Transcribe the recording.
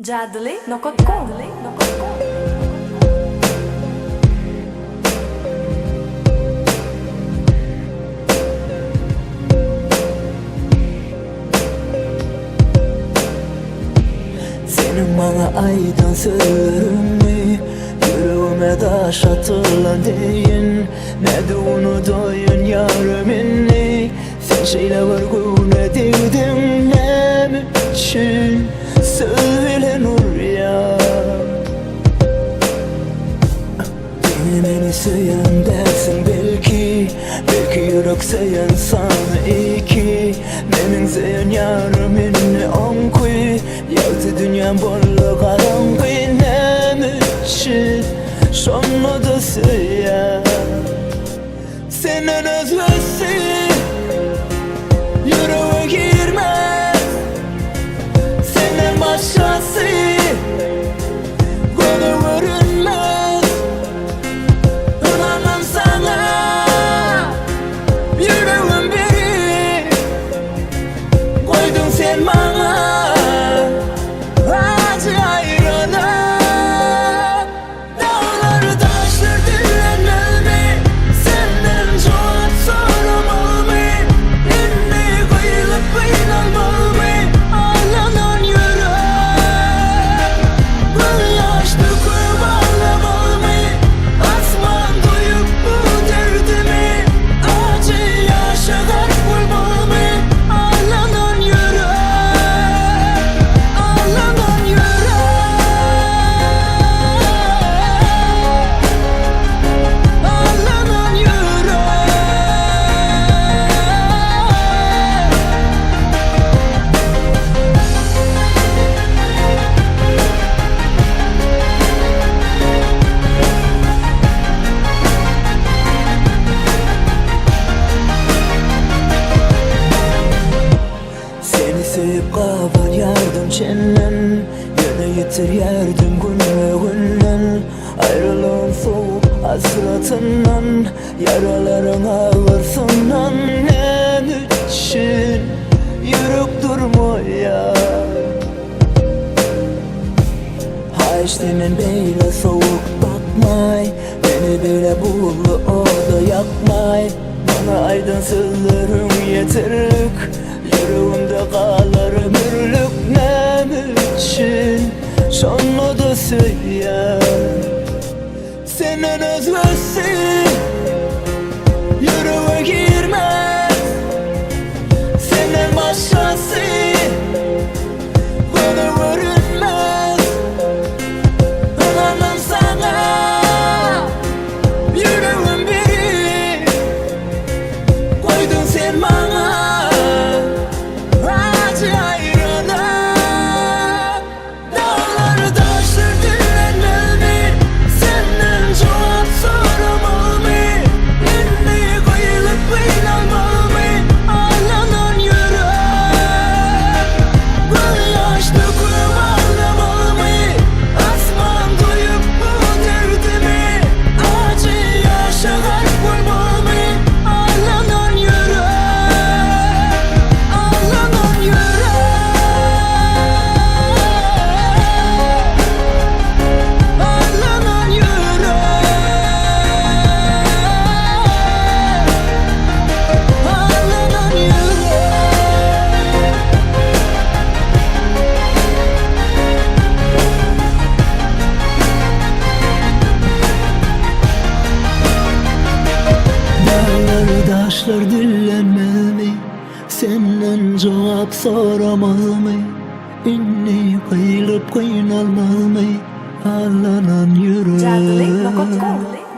Jadli.com. Senin bana aydın sırrını yüreğime taş atılan deyin. Ne de unutayın yarımını. Sen şeyle vurgun edildin ne için? Söyle nur ya. Beni söyleyen dersin belki. Belki yürek söyleyen sana iki. Benim söyleyen yarımın onku. Yaktı dünyam bolluk karanlık. Ne için? Sonra da söyle. Senden özlesi yüreğe girmez. Senden başkası bana görünmez. İnanmam sana yüreğim biri. Koydun sen bana acı ayrılık. Dağları taşlar dinlenmeli. Senden çok sorumlu. İnni kıyılıp kıyılmalı. Ağlanan yürek gözyaşlı koyup ağlamalı. Asman duyup bu derdimi acı yaşamak bulmalı. Ağlanan yürek, ağlanan yürek, ağlanan yürek. Seni sevip kaban yardım çenen. Yine yitir yardım gün ve günden. Ayrılığın soğuk hasratından. Yaraların ağırsından. Ne için yürek durmaya? Ha işlenin böyle soğuk bakmay. Beni böyle bullu orada yakmay. Bana aydın sırrın yeterlik. Yüreğimde kalır ömürlük. Ne için? Sonra da söyle. Senden özlesi yüreğe girmez. Senden başkası bana görünmez. İnanmam sana yüreğim biri. Koydun sen bana acı ayrılık. Dağları taşlar dinlenmeli. Senden çok sorumlu. İnni kıyılıp kıyılmalı. Ağlanan yürek gözyaşlı koyup ağlamalı. Asman duyup bu derdimi acı yaşamak bulmalı. Ağlanan yürek, ağlanan yürek, ağlanan yürek, ağlanan yürek. Dağları taşlar dillenmeli. Senden cevap soramalı mı? İnni kıyılıp kıyılmalı mı? Ağlanan yürek. Jadli.com.